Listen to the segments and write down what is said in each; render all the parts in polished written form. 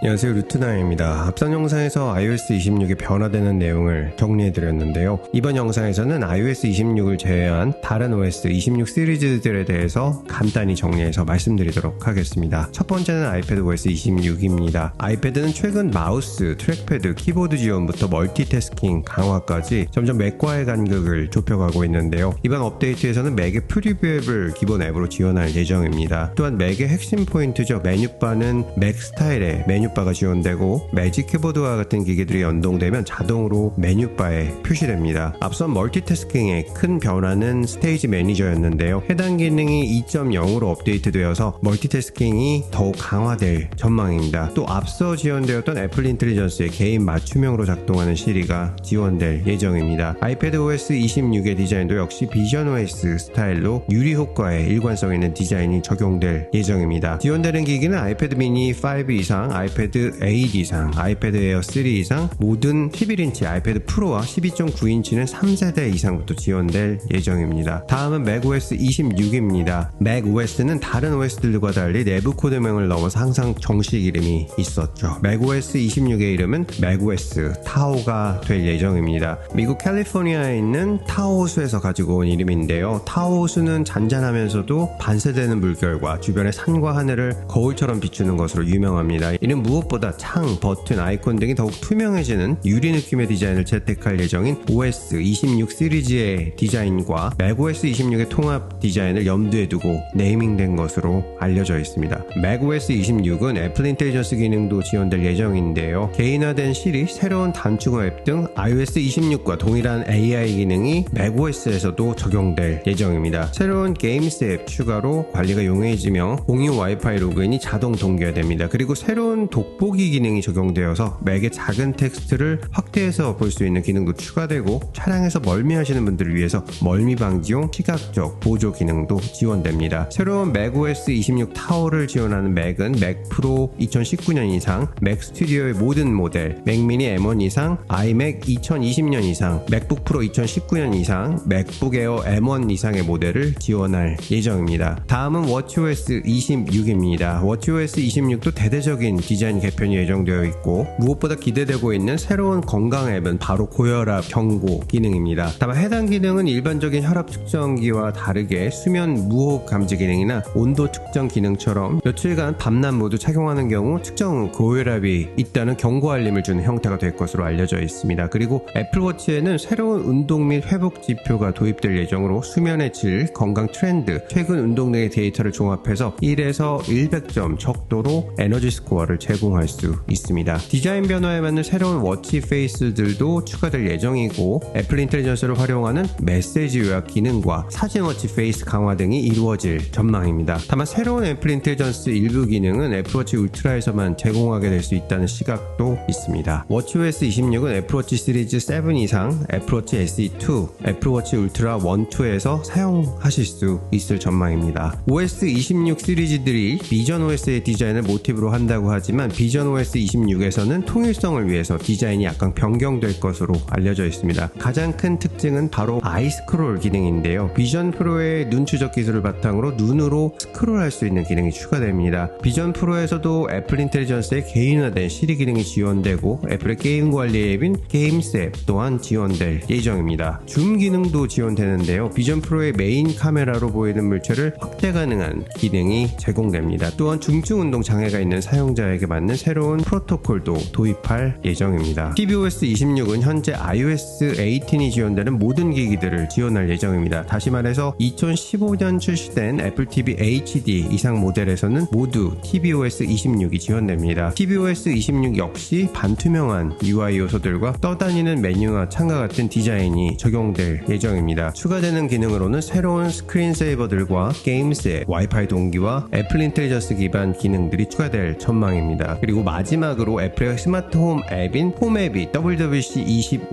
안녕하세요, 루트나입니다. 앞선 영상에서 iOS 26의 변화되는 내용을 정리해드렸는데요. 이번 영상에서는 iOS 26을 제외한 다른 OS 26 시리즈들에 대해서 간단히 정리해서 말씀드리도록 하겠습니다. 첫 번째는 iPadOS 26입니다. 아이패드는 최근 마우스, 트랙패드, 키보드 지원부터 멀티태스킹 강화까지 점점 맥과의 간극을 좁혀가고 있는데요. 이번 업데이트에서는 맥의 프리뷰 앱을 기본 앱으로 지원할 예정입니다. 또한 맥의 핵심 포인트죠. 메뉴바는 맥 스타일의 메뉴바가 지원되고 매직 키보드와 같은 기기들이 연동되면 자동으로 메뉴바에 표시됩니다. 앞선 멀티태스킹의 큰 변화는 스테이지 매니저였는데요. 해당 기능이 2.0으로 업데이트되어서 멀티태스킹이 더욱 강화될 전망입니다. 또 앞서 지원되었던 애플 인텔리전스의 개인 맞춤형으로 작동하는 시리가 지원될 예정입니다. iPadOS 26의 디자인도 역시 비전OS 스타일로 유리 효과에 일관성 있는 디자인이 적용될 예정입니다. 지원되는 기기는 아이패드 미니 5 이상, 아이패드 8 이상, 아이패드 에어 3 이상, 모든 11인치 아이패드 프로와 12.9인치는 3세대 이상부터 지원될 예정입니다. 다음은 macOS 26입니다. macOS는 다른 OS들과 달리 내부 코드명을 넘어서 항상 정식 이름이 있었죠. macOS 26의 이름은 macOS 타호가 될 예정입니다. 미국 캘리포니아에 있는 타호수에서 가지고 온 이름인데요. 타호수는 잔잔하면서도 반사되는 물결과 주변의 산과 하늘을 거울처럼 비추는 것으로 유명합니다. 이는 무엇보다 창, 버튼, 아이콘 등이 더욱 투명해지는 유리 느낌의 디자인을 채택할 예정인 OS 26 시리즈의 디자인과 macOS 26의 통합 디자인을 염두에 두고 네이밍된 것으로 알려져 있습니다. macOS 26은 애플 인텔리전스 기능도 지원될 예정인데요. 개인화된 시리, 새로운 단축어 앱 등 iOS 26과 동일한 AI 기능이 macOS에서도 적용될 예정입니다. 새로운 게임스 앱 추가로 관리가 용이해지며 공유 와이파이 로그인이 자동 동기화됩니다. 그리고 새로운 돋보기 기능이 적용되어서 맥의 작은 텍스트를 확대해서 볼 수 있는 기능도 추가되고 차량에서 멀미하시는 분들을 위해서 멀미 방지용 시각적 보조 기능도 지원됩니다. 새로운 macOS 26 타워를 지원하는 맥은 맥 프로 2019년 이상, 맥 스튜디오의 모든 모델, 맥 미니 M1 이상, 아이맥 2020년 이상, 맥북 프로 2019년 이상, 맥북 에어 M1 이상의 모델을 지원할 예정입니다. 다음은 watchOS 26입니다. watchOS 26도 대대적인 디자인 개편이 예정되어 있고 무엇보다 기대되고 있는 새로운 건강 앱은 바로 고혈압 경고 기능입니다. 다만 해당 기능은 일반적인 혈압 측정기와 다르게 수면 무호흡 감지 기능이나 온도 측정 기능처럼 며칠간 밤낮 모두 착용하는 경우 측정 후 고혈압이 있다는 경고 알림을 주는 형태가 될 것으로 알려져 있습니다. 그리고 애플워치에는 새로운 운동 및 회복 지표가 도입될 예정으로 수면의 질, 건강 트렌드, 최근 운동 등의 데이터를 종합해서 1에서 100점 척도로 에너지 스코어를 제공할 수 있습니다. 디자인 변화에 맞는 새로운 워치 페이스들도 추가될 예정이고 애플 인텔리전스를 활용하는 메시지 요약 기능과 사진 워치 페이스 강화 등이 이루어질 전망입니다. 다만 새로운 애플 인텔리전스 일부 기능은 애플워치 울트라에서만 제공하게 될 수 있다는 시각도 있습니다. watchOS 26은 애플워치 시리즈 7 이상, 애플워치 SE2, 애플워치 울트라 1, 2에서 사용하실 수 있을 전망입니다. OS 26 시리즈들이 비전OS의 디자인을 모티브로 한다고 하지만 비전OS 26에서는 통일성을 위해서 디자인이 약간 변경될 것으로 알려져 있습니다. 가장 큰 특징은 바로 아이 스크롤 기능인데요. 비전 프로의 눈 추적 기술을 바탕으로 눈으로 스크롤할 수 있는 기능이 추가됩니다. 비전 프로에서도 애플 인텔리전스의 개인화된 시리 기능이 지원되고 애플의 게임 관리 앱인 게임스 앱 또한 지원될 예정입니다. 줌 기능도 지원되는데요. 비전 프로의 메인 카메라로 보이는 물체를 확대 가능한 기능이 제공됩니다. 또한 중증 운동 장애가 있는 사용자에게 맞는 새로운 프로토콜도 도입할 예정입니다. tvOS 26은 현재 iOS 18이 지원되는 모든 기기들을 지원할 예정입니다. 다시 말해서 2015년 출시된 애플 TV HD 이상 모델에서는 모두 tvOS 26이 지원됩니다. tvOS 26 역시 반투명한 UI 요소들과 떠다니는 메뉴와 창과 같은 디자인이 적용될 예정입니다. 추가되는 기능으로는 새로운 스크린 세이버들과 게임스 앱, 와이파이 동기와 애플 인텔리전스 기반 기능들이 추가될 전망입니다. 그리고 마지막으로 애플의 스마트 홈 앱인 홈앱이 WWDC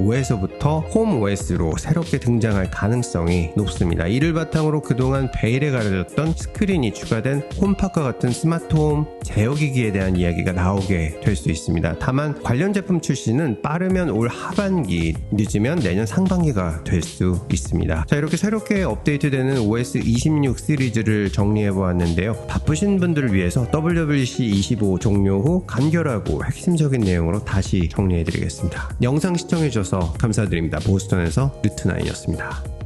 25에서부터 홈OS로 새롭게 등장할 가능성이 높습니다. 이를 바탕으로 그동안 베일에 가려졌던 스크린이 추가된 홈팟과 같은 스마트홈 제어기기에 대한 이야기가 나오게 될 수 있습니다. 다만 관련 제품 출시는 빠르면 올 하반기, 늦으면 내년 상반기가 될 수 있습니다. 자, 이렇게 새롭게 업데이트되는 OS 26 시리즈를 정리해보았는데요. 바쁘신 분들을 위해서 WWDC 25 종료 발표 후 간결하고 핵심적인 내용으로 다시 정리해드리겠습니다. 영상 시청해주셔서 감사드립니다. 보스턴에서 루트9이었습니다.